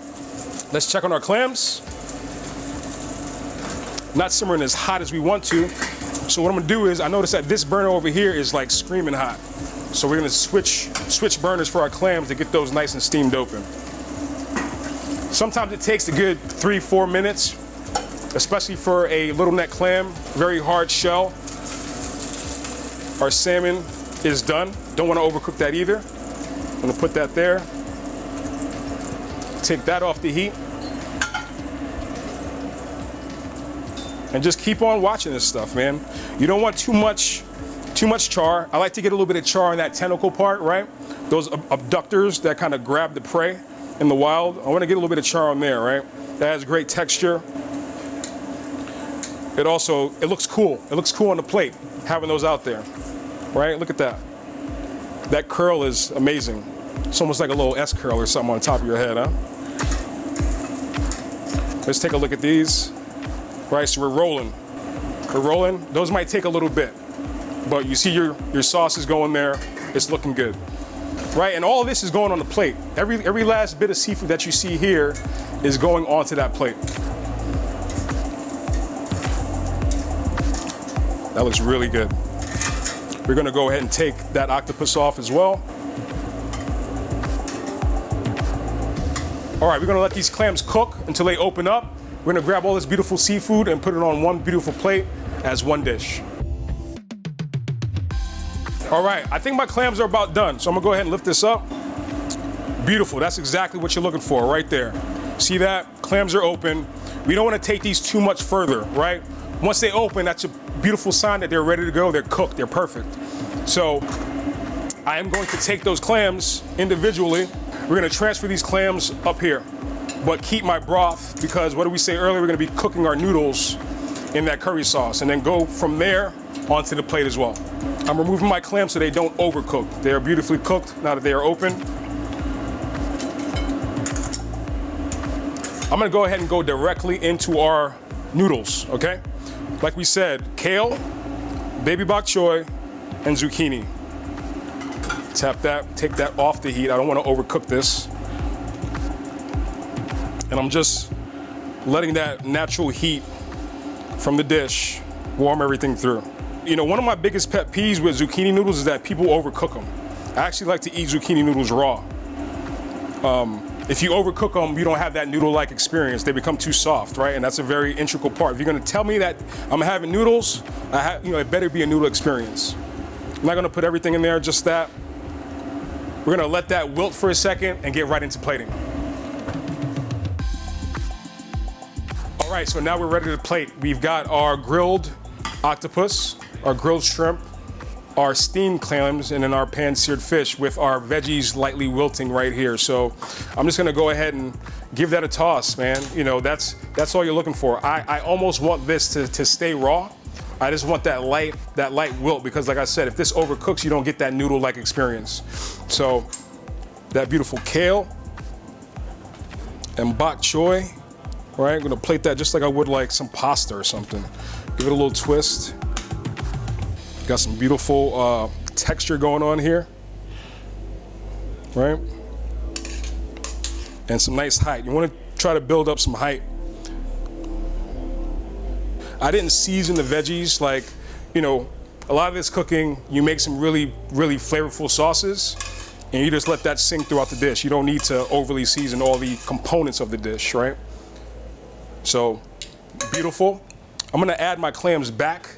Speaker 1: let's check on our clams. Not simmering as hot as we want to. So what I'm gonna do is, I notice that this burner over here is like screaming hot. So we're gonna switch burners for our clams to get those nice and steamed open. Sometimes it takes a good 3-4 minutes, especially for a little neck clam, very hard shell. Our salmon is done. Don't want to overcook that either. I'm gonna put that there. Take that off the heat. And just keep on watching this stuff, man. You don't want too much char. I like to get a little bit of char on that tentacle part, right? Those abductors that kind of grab the prey in the wild. I want to get a little bit of char on there, right? That has great texture. It looks cool. It looks cool on the plate, having those out there, right? Look at that. That curl is amazing. It's almost like a little S curl or something on top of your head, huh? Let's take a look at these. Right, so we're rolling. We're rolling. Those might take a little bit, but you see your sauce is going there. It's looking good, right? And all of this is going on the plate. Every last bit of seafood that you see here is going onto that plate. That looks really good. We're gonna go ahead and take that octopus off as well. All right, we're gonna let these clams cook until they open up. We're gonna grab all this beautiful seafood and put it on one beautiful plate as one dish. All right, I think my clams are about done, so I'm gonna go ahead and lift this up. Beautiful, that's exactly what you're looking for right there. See that? Clams are open. We don't wanna take these too much further, right? Once they open, that's a beautiful sign that they're ready to go, they're cooked, they're perfect. So I am going to take those clams individually. We're gonna transfer these clams up here, but keep my broth because what did we say earlier? We're gonna be cooking our noodles in that curry sauce and then go from there onto the plate as well. I'm removing my clams so they don't overcook. They are beautifully cooked now that they are open. I'm gonna go ahead and go directly into our noodles, okay? Like we said, kale, baby bok choy, and zucchini. Tap that, take that off the heat. I don't want to overcook this. And I'm just letting that natural heat from the dish warm everything through. You know, one of my biggest pet peeves with zucchini noodles is that people overcook them. I actually like to eat zucchini noodles raw. If you overcook them, you don't have that noodle-like experience. They become too soft, right? And that's a very integral part. If you're gonna tell me that I'm having noodles, it better be a noodle experience. I'm not gonna put everything in there, just that. We're gonna let that wilt for a second and get right into plating. All right, so now we're ready to plate. We've got our grilled octopus, our grilled shrimp, our steamed clams, and then our pan-seared fish with our veggies lightly wilting right here. So I'm just gonna go ahead and give that a toss, man. You know, that's all you're looking for. I almost want this to stay raw. I just want that light wilt because like I said, if this overcooks, you don't get that noodle-like experience. So that beautiful kale and bok choy, right? I'm gonna plate that just like I would like some pasta or something. Give it a little twist. Got some beautiful texture going on here, right? And some nice height. You want to try to build up some height. I didn't season the veggies like, you know, a lot of this cooking, you make some really, really flavorful sauces and you just let that sink throughout the dish. You don't need to overly season all the components of the dish, right? So, beautiful. I'm gonna add my clams back,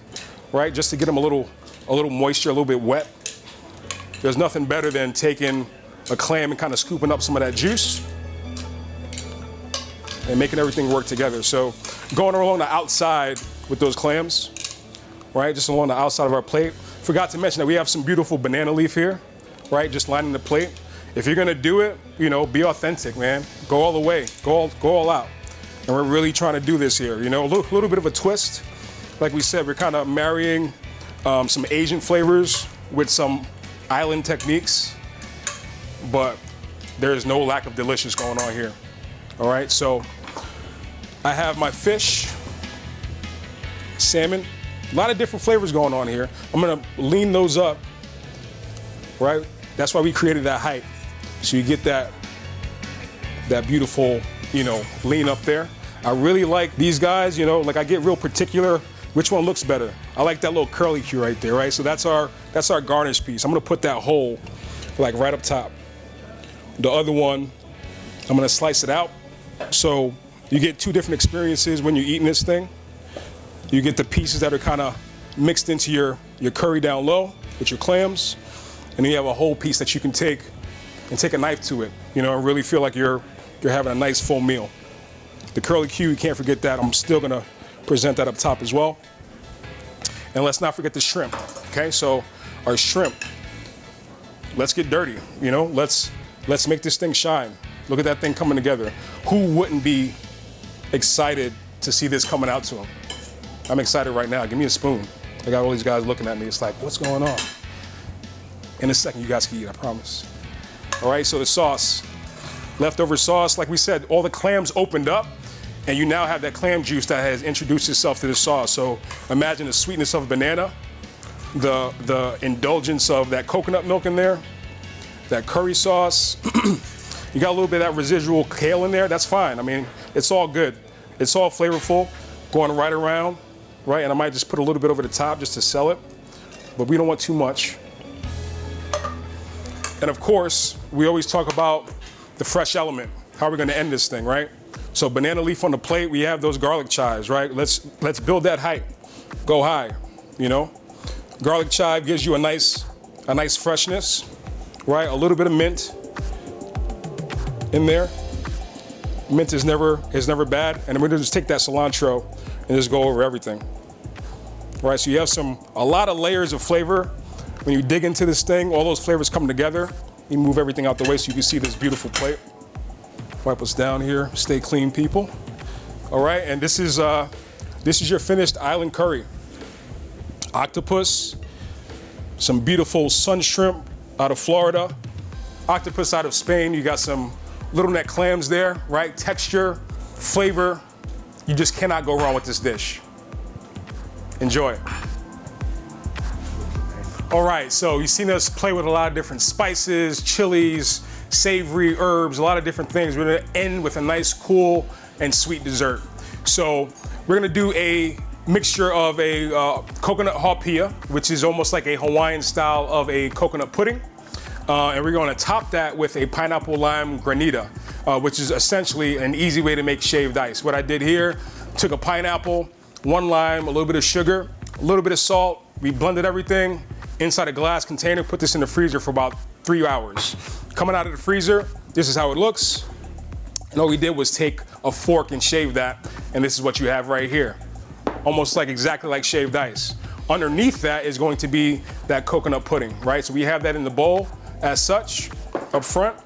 Speaker 1: right? Just to get them a little moisture, a little bit wet. There's nothing better than taking a clam and kind of scooping up some of that juice and making everything work together. So going along the outside with those clams, right? Just along the outside of our plate. Forgot to mention that we have some beautiful banana leaf here, right? Just lining the plate. If you're gonna do it, you know, be authentic, man. Go all the way, go all out. And we're really trying to do this here, you know, a little bit of a twist. Like we said, we're kind of marrying some Asian flavors with some island techniques, but there's no lack of delicious going on here. All right, so I have my fish, salmon, a lot of different flavors going on here. I'm gonna lean those up, right? That's why we created that height. So you get that beautiful, you know, lean up there. I really like these guys, you know, like I get real particular. Which one looks better? I like that little curly Q right there, right? So that's our garnish piece. I'm gonna put that whole, like right up top. The other one, I'm gonna slice it out. So you get two different experiences when you're eating this thing. You get the pieces that are kind of mixed into your curry down low with your clams. And then you have a whole piece that you can take and take a knife to it, you know, and really feel like you're having a nice full meal. The curly Q, you can't forget that. I'm still gonna present that up top as well. And let's not forget the shrimp, okay? So our shrimp, let's get dirty, you know? Let's make this thing shine. Look at that thing coming together. Who wouldn't be excited to see this coming out to them? I'm excited right now. Give me a spoon. I got all these guys looking at me. It's like, what's going on? In a second, you guys can eat, I promise. All right, so the sauce, leftover sauce, like we said, all the clams opened up, and you now have that clam juice that has introduced itself to the sauce. So imagine the sweetness of banana, the indulgence of that coconut milk in there, that curry sauce. You got a little bit of that residual kale in there, that's fine. I mean, it's all good. It's all flavorful, going right around, right? And I might just put a little bit over the top just to sell it, but we don't want too much. And of course, we always talk about the fresh element, how we're gonna end this thing, right? So banana leaf on the plate, we have those garlic chives, right? Let's build that height, go high, you know? Garlic chive gives you a nice freshness, right? A little bit of mint in there. Mint is never bad. And then we're gonna just take that cilantro and just go over everything. Right, so you have a lot of layers of flavor. When you dig into this thing, all those flavors come together. You move everything out the way so you can see this beautiful plate. Wipe us down here, stay clean, people. All right, and this is your finished island curry. Octopus, some beautiful sun shrimp out of Florida, octopus out of Spain. You got some little neck clams there, right? Texture, flavor. You just cannot go wrong with this dish. Enjoy. All right, so you've seen us play with a lot of different spices, chilies, savory herbs, a lot of different things. We're gonna end with a nice, cool, and sweet dessert. So we're gonna do a mixture of a coconut hapia, which is almost like a Hawaiian style of a coconut pudding. And we're gonna top that with a pineapple lime granita, which is essentially an easy way to make shaved ice. What I did here, took a pineapple, 1 lime, a little bit of sugar, a little bit of salt. We blended everything inside a glass container, put this in the freezer for about 3 hours. Coming out of the freezer, this is how it looks. And all we did was take a fork and shave that, and this is what you have right here. Almost like exactly like shaved ice. Underneath that is going to be that coconut pudding, right? So we have that in the bowl as such, up front.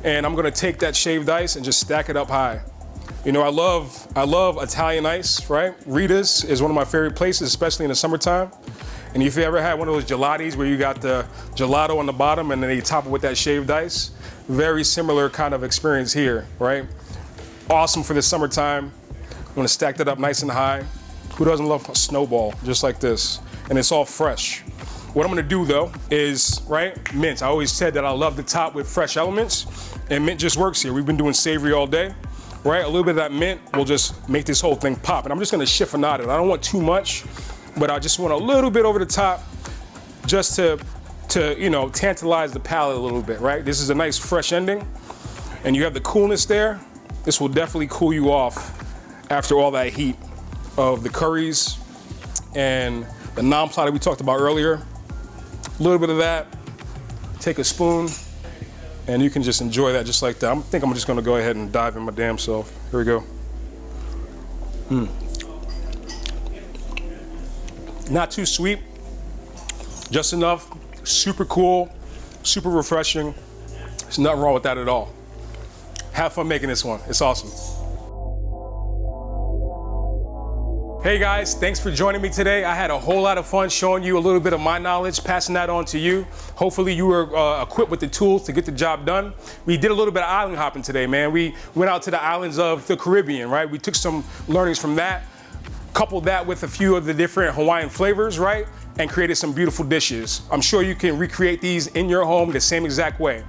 Speaker 1: And I'm gonna take that shaved ice and just stack it up high. You know, I love Italian ice, right? Rita's is one of my favorite places, especially in the summertime. And if you ever had one of those gelatis where you got the gelato on the bottom and then you top it with that shaved ice, very similar kind of experience here, right? Awesome for the summertime. I'm gonna stack that up nice and high. Who doesn't love a snowball just like this? And it's all fresh. What I'm gonna do though is, right, mint. I always said that I love the top with fresh elements, and mint just works here. We've been doing savory all day, right? A little bit of that mint will just make this whole thing pop. And I'm just gonna chiffonade it. I don't want too much, but I just want a little bit over the top just to you know, tantalize the palate a little bit, right? This is a nice fresh ending, and you have the coolness there. This will definitely cool you off after all that heat of the curries and the naan that we talked about earlier. A little bit of that, take a spoon, and you can just enjoy that just like that. I think I'm just gonna go ahead and dive in my damn self. Here we go. Not too sweet, just enough, super cool, super refreshing. There's nothing wrong with that at all. Have fun making this one, it's awesome. Hey guys, thanks for joining me today. I had a whole lot of fun showing you a little bit of my knowledge, passing that on to you. Hopefully you were equipped with the tools to get the job done. We did a little bit of island hopping today, man. We went out to the islands of the Caribbean, right? We took some learnings from that, coupled that with a few of the different Hawaiian flavors, right? And created some beautiful dishes. I'm sure you can recreate these in your home the same exact way.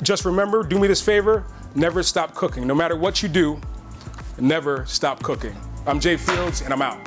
Speaker 1: Just remember, do me this favor, never stop cooking. No matter what you do, never stop cooking. I'm Jay Fields, and I'm out.